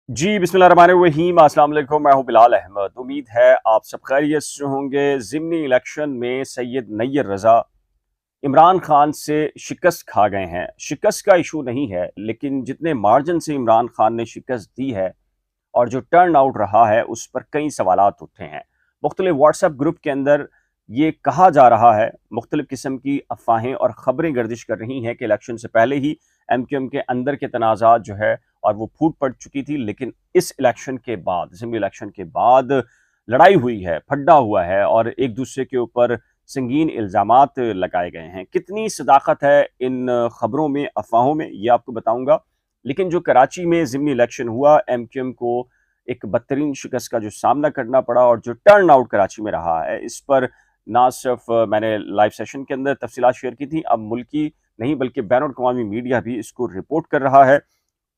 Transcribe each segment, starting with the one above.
जी, बिस्मिल्लाहिर्रहमानिर्रहीम। अस्सलाम वालेकुम। मैं हूँ बिलाल अहमद। उम्मीद है आप सब खैरियत से होंगे। ज़िमनी इलेक्शन में सैयद नय्यर रज़ा इमरान खान से शिकस्त खा गए हैं। शिकस्त का इशू नहीं है, लेकिन जितने मार्जिन से इमरान खान ने शिकस्त दी है और जो टर्न आउट रहा है, उस पर कई सवालात उठे हैं। मुख्तलिफ व्हाट्सएप ग्रुप के अंदर ये कहा जा रहा है, मुख्तलिफ किस्म की अफवाहें और ख़बरें गर्दिश कर रही हैं कि इलेक्शन से पहले ही एमक्यूएम के अंदर के तनाज़ात जो है और वो फूट पड़ चुकी थी, लेकिन इस इलेक्शन के बाद, असेंबली इलेक्शन के बाद लड़ाई हुई है, फड्डा हुआ है और एक दूसरे के ऊपर संगीन इल्ज़ामात लगाए गए हैं। कितनी सदाकत है इन खबरों में, अफवाहों में, ये आपको बताऊंगा। लेकिन जो कराची में ज़िमनी इलेक्शन हुआ, एमक्यूएम को एक बदतरीन शिकस्त का जो सामना करना पड़ा और जो टर्न आउट कराची में रहा है, इस पर ना सिर्फ मैंने लाइव सेशन के अंदर तफसीलात शेयर की थी, अब मुल्की नहीं बल्कि बैनुल अक़वामी मीडिया भी इसको रिपोर्ट कर रहा है।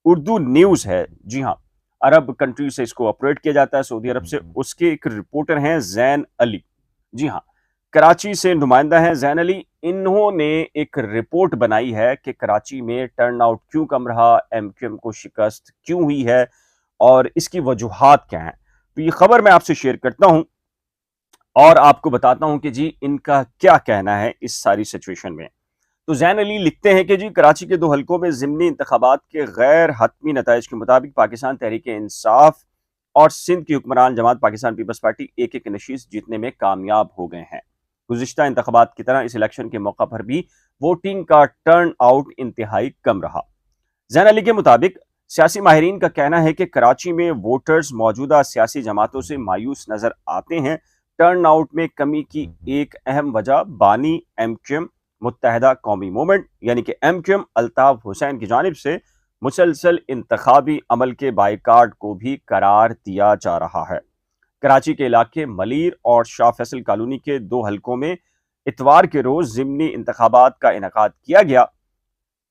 उर्दू न्यूज़ है, जी हाँ, अरब कंट्री से इसको ऑपरेट किया जाता है, सऊदी अरब से। उसके एक रिपोर्टर हैं ज़ैन अली, जी हाँ, कराची से नुमाइंदा हैं ज़ैन अली। इन्होंने एक रिपोर्ट बनाई है कि कराची में टर्न आउट क्यों कम रहा, एमक्यूएम को शिकस्त क्यों हुई है और इसकी वजूहात क्या हैं। तो ये खबर मैं आपसे शेयर करता हूं और आपको बताता हूं कि जी इनका क्या कहना है इस सारी सिचुएशन में। तो जैन अली लिखते हैं कि जी कराची के 2 हलकों में ज़िमनी इंतखाबात के गैर हतमी नताइज के मुताबिक पाकिस्तान तहरीक इंसाफ और सिंध की हुक्मरान जमात पाकिस्तान पीपल्स पार्टी एक नशीस जीतने में कामयाब हो गए हैं। गुज़िश्ता इंतखाबात की तरह इस इलेक्शन के मौका पर भी वोटिंग का टर्न आउट इंतहाई कम रहा। जैन अली के मुताबिक सियासी माहिरीन का कहना है कि कराची में वोटर्स मौजूदा सियासी जमातों से मायूस नजर आते हैं। टर्न आउट में कमी की एक अहम वजह बानी एमक्यूएम मुत्तहदा कौमी मूवमेंट यानी कि एमक्यूएम अल्ताफ हुसैन की जानिब से मुसलसल इंतखाबी अमल के बाइकाट को भी करार दिया जा रहा है। कराची के इलाके मलीर और शाह फैसल कॉलोनी के 2 हलकों में इतवार के रोज जिमनी इंतखाबात का इनकाद किया गया।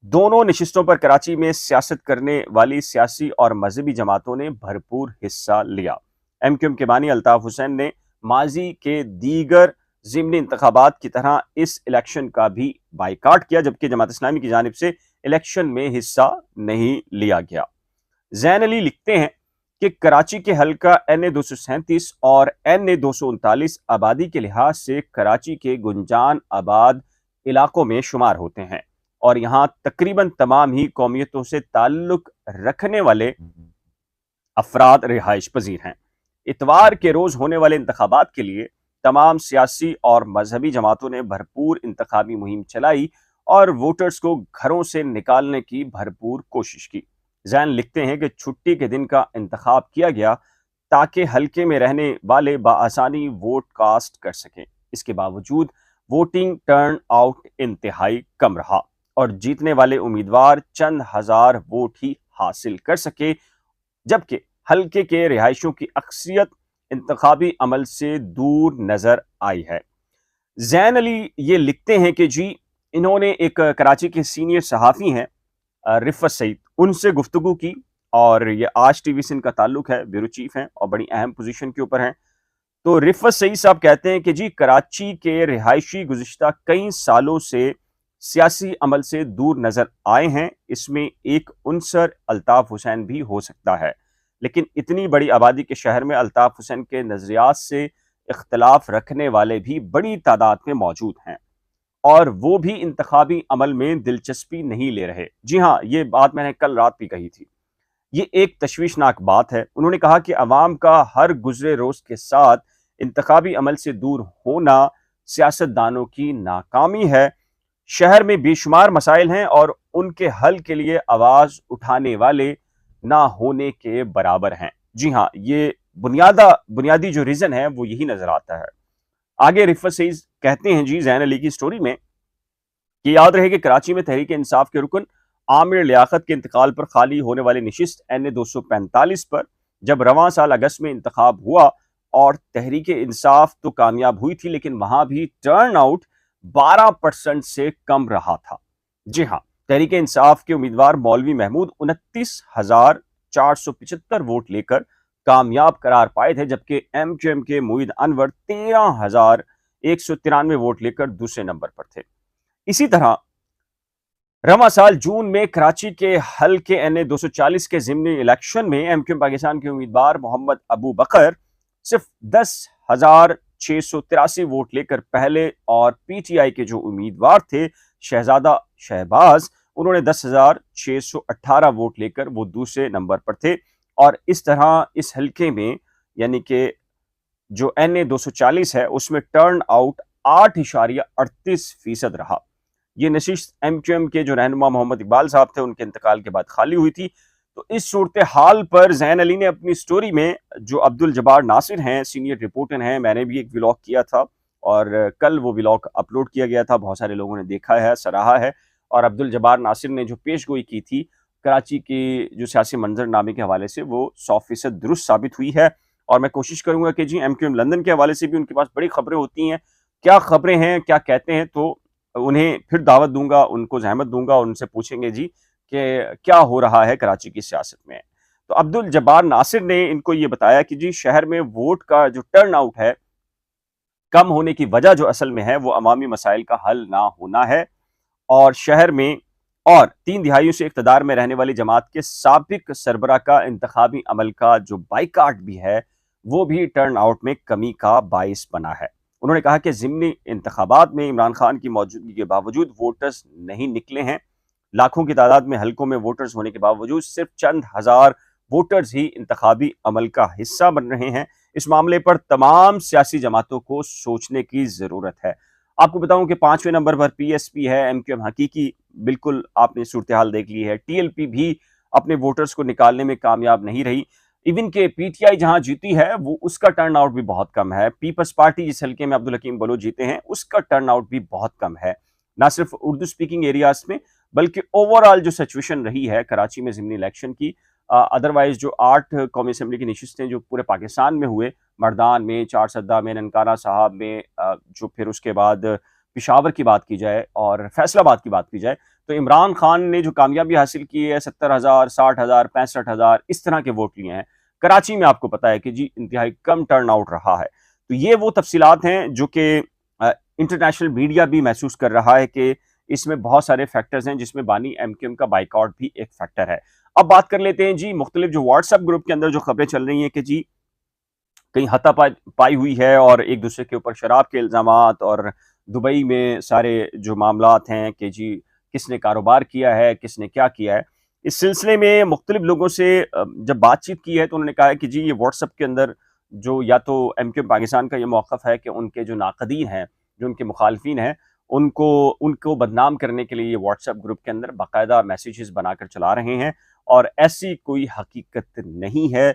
दोनों नशिस्तों पर कराची में सियासत करने वाली सियासी और मजहबी जमातों ने भरपूर हिस्सा लिया। एमक्यूएम के बानी अल्ताफ हुसैन ने माजी के दीगर ज़िमनी इंतखाबात की तरह इस इलेक्शन का भी बाइकाट किया, जबकि जमात इस्लामी की जानिब से इलेक्शन में हिस्सा नहीं लिया गया। जैन अली लिखते हैं कि कराची के हल्का NA 237 और NA 239 आबादी के लिहाज से कराची के गुंजान आबाद इलाकों में शुमार होते हैं और यहाँ तकरीबन तमाम ही कौमियतों से ताल्लुक रखने वाले अफराद रिहाइश पजीर हैं। इतवार के रोज होने वाले इंतखाबात के लिए तमाम सियासी और मजहबी जमातों ने भरपूर इंतखाबी मुहिम चलाई और वोटर्स को घरों से निकालने की भरपूर कोशिश की। जैन लिखते हैं कि छुट्टी के दिन का इंतखाब किया गया ताकि हल्के में रहने वाले बाआसानी वोट कास्ट कर सकें। इसके बावजूद वोटिंग टर्न आउट इंतहाई कम रहा और जीतने वाले उम्मीदवार चंद हजार वोट ही हासिल कर सके, जबकि हल्के के रिहायशियों की अक्सरियत इंतखाबी अमल से दूर नजर आई है। जैन अली ये लिखते हैं कि जी इन्होंने एक कराची के सीनियर सहाफ़ी हैं रिफ़त सईद, उनसे गुफ्तगू की और ये आज टीवी से इनका ताल्लुक है, ब्यूरो चीफ हैं और बड़ी अहम पोजीशन के ऊपर हैं। तो रिफ़त सईद साहब कहते हैं कि जी कराची के रिहायशी गुज़िश्ता कई सालों से सियासी अमल से दूर नजर आए हैं। इसमें एक उनसर अल्ताफ हुसैन भी हो सकता है, लेकिन इतनी बड़ी आबादी के शहर में अल्ताफ हुसैन के नजरियात से इख्तलाफ रखने वाले भी बड़ी तादाद में मौजूद हैं और वो भी इंतखाबी अमल में दिलचस्पी नहीं ले रहे। जी हाँ, ये बात मैंने कल रात भी कही थी। ये एक तशवीशनाक बात है। उन्होंने कहा कि अवाम का हर गुजरे रोज के साथ इंतखाबी अमल से दूर होना सियासतदानों की नाकामी है। शहर में बेशुमार मसाइल हैं और उनके हल के लिए आवाज उठाने वाले ना होने के बराबर हैं। जी हाँ, ये बुनियादी जो रीजन है वो यही नजर आता है। आगे रिफत सईद कहते हैं जी जैन अली की स्टोरी में कि याद रहे कि कराची में तहरीक इंसाफ के रुकन आमिर लियाकत के इंतकाल पर खाली होने वाली नशिस्त NA 245 पर जब रवां साल अगस्त में इंतखाब हुआ और तहरीक इंसाफ तो कामयाब हुई थी, लेकिन वहां भी टर्न आउट 12% से कम रहा था। जी हाँ, तहरीक इंसाफ के उम्मीदवार मौलवी महमूद 29,475 वोट लेकर कामयाब करार पाए थे, जबकि एमक्यूएम के मुईद अनवर 13,193 वोट लेकर दूसरे नंबर पर थे। इसी तरह रवां साल जून में कराची के हल्के NA 240 के ज़िमनी इलेक्शन में MQM पाकिस्तान के उम्मीदवार मोहम्मद अबू बकर सिर्फ 10,683 वोट लेकर पहले और PTI के जो उम्मीदवार थे शहजादा शहबाज, उन्होंने 10,618 वोट लेकर वो दूसरे नंबर पर थे। और इस तरह इस हल्के में यानी कि जो NA 240 है उसमें टर्न आउट 8.38% रहा। ये नशिस्त MQM के जो रहनुमा मोहम्मद इकबाल साहब थे उनके इंतकाल के बाद खाली हुई थी। तो इस सूरत हाल पर जैन अली ने अपनी स्टोरी में, जो अब्दुल जब्बार नासिर हैं सीनियर रिपोर्टर हैं, मैंने भी एक व्लॉग किया था और कल वो व्लॉग अपलोड किया गया था, बहुत सारे लोगों ने देखा है, सराहा है। और अब्दुल जब्बार नासिर ने जो पेशगोई की थी कराची की जो सियासी मंजरनामे के हवाले से, वो 100% दुरुस्त साबित हुई है। और मैं कोशिश करूंगा कि जी MQM लंदन के हवाले से भी उनके पास बड़ी खबरें होती हैं, क्या खबरें हैं, क्या कहते हैं, तो उन्हें फिर दावत दूंगा, उनको ज़हमत दूंगा और उनसे पूछेंगे जी कि क्या हो रहा है कराची की सियासत में। तो अब्दुल जब्बार नासिर ने इनको ये बताया कि जी शहर में वोट का जो टर्न आउट है कम होने की वजह जो असल में है वो अवामी मसाइल का हल ना होना है। और शहर में और 3 दिहाइयों से इक़्तिदार में रहने वाली जमात के साबिक सरबरा का इंतखाबी अमल का जो बाइकाट भी है वो भी टर्न आउट में कमी का बाइस बना है। उन्होंने कहा कि ज़िमनी इंतखाबात में इमरान खान की मौजूदगी के बावजूद वोटर्स नहीं निकले हैं। लाखों की तादाद में हल्कों में वोटर्स होने के बावजूद सिर्फ चंद हजार वोटर्स ही इंतखाबी अमल का हिस्सा बन रहे हैं। इस मामले पर तमाम सियासी जमातों को सोचने की जरूरत है। आपको बताऊं कि 5वें नंबर पर PSP है, MQM हकीकी, बिल्कुल आपने सूरत हाल देख ली है। TLP भी अपने वोटर्स को निकालने में कामयाब नहीं रही। इवन के PTI जहां जीती है वो उसका टर्न आउट भी बहुत कम है। पीपल्स पार्टी जिस हल्के में अब्दुल हकीम बलोच जीते हैं उसका टर्न आउट भी बहुत कम है, ना सिर्फ उर्दू स्पीकिंग एरियाज में बल्कि ओवरऑल जो सिचुएशन रही है कराची में ज़िमनी इलेक्शन की। अदरवाइज जो 8 कौमी असम्बली की नशिस्तें जो पूरे पाकिस्तान में हुए, मर्दान में, चारसद्दा में, ननकाना साहब में, जो फिर उसके बाद पिशावर की बात की जाए और फैसलाबाद की बात की जाए, तो इमरान खान ने जो कामयाबी हासिल की है 70,000, 60,000, 65,000 इस तरह के वोट लिए हैं। कराची में आपको पता है कि जी इंतहाई कम टर्न आउट रहा है। तो ये वो तफसीलात हैं जो कि इंटरनेशनल मीडिया भी महसूस कर रहा है कि इसमें बहुत सारे फैक्टर्स हैं, जिसमें बानी MQM का बाइकआउट भी एक फैक्टर है। अब बात कर लेते हैं जी मुख्तलिफ जो व्हाट्सएप ग्रुप के अंदर जो खबरें चल रही हैं कि जी कहीं हाथापाई हुई है और एक दूसरे के ऊपर शराब के इल्ज़ामात, और दुबई में सारे जो मामलात हैं कि जी किसने कारोबार किया है, किसने क्या किया है। इस सिलसिले में मुख्तलिफ लोगों से जब बातचीत की है तो उन्होंने कहा है कि जी ये व्हाट्सएप के अंदर जो या तो MQM पाकिस्तान का ये मौक़िफ़ है कि उनके जो नाक़दीन हैं, जो उनके मुखालफिन हैं, उनको उनको बदनाम करने के लिए ये व्हाट्सएप ग्रुप के अंदर बाकायदा मैसेजेस बनाकर चला रहे हैं और ऐसी कोई हकीकत नहीं है।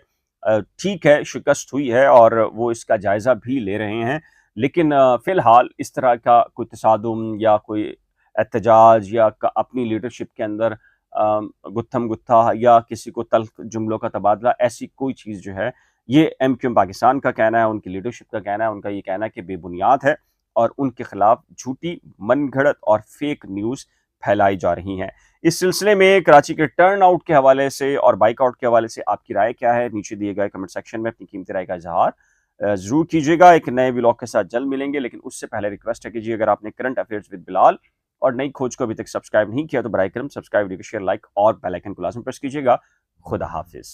ठीक है, शिकस्त हुई है और वो इसका जायज़ा भी ले रहे हैं, लेकिन फ़िलहाल इस तरह का कोई तसादुम या कोई एहतजाज या अपनी लीडरशिप के अंदर गुत्थम गुत्था या किसी को तल्ख जुमलों का तबादला, ऐसी कोई चीज़ जो है ये MQM पाकिस्तान का कहना है, उनकी लीडरशिप का कहना है, उनका ये कहना है कि बेबुनियाद है और उनके खिलाफ झूठी, मनगढ़ंत और फेक न्यूज़ फैलाई जा रही हैं। इस सिलसिले में कराची के टर्न आउट के हवाले से और बाइकआउट के हवाले से आपकी राय क्या है? नीचे दिए गए कमेंट सेक्शन में अपनी कीमती राय का इज़हार ज़रूर कीजिएगा। एक नए व्लॉग के साथ जल्द मिलेंगे, लेकिन उससे पहले रिक्वेस्ट है कि जी अगर आपने करंट अफेयर्स विद बिलाल और नई खोज को अभी तक सब्सक्राइब नहीं किया तो बराए करम सब्सक्राइब, शेयर, लाइक और बेल आइकन को लाज़मी प्रेस कीजिएगा। खुदा हाफिज़।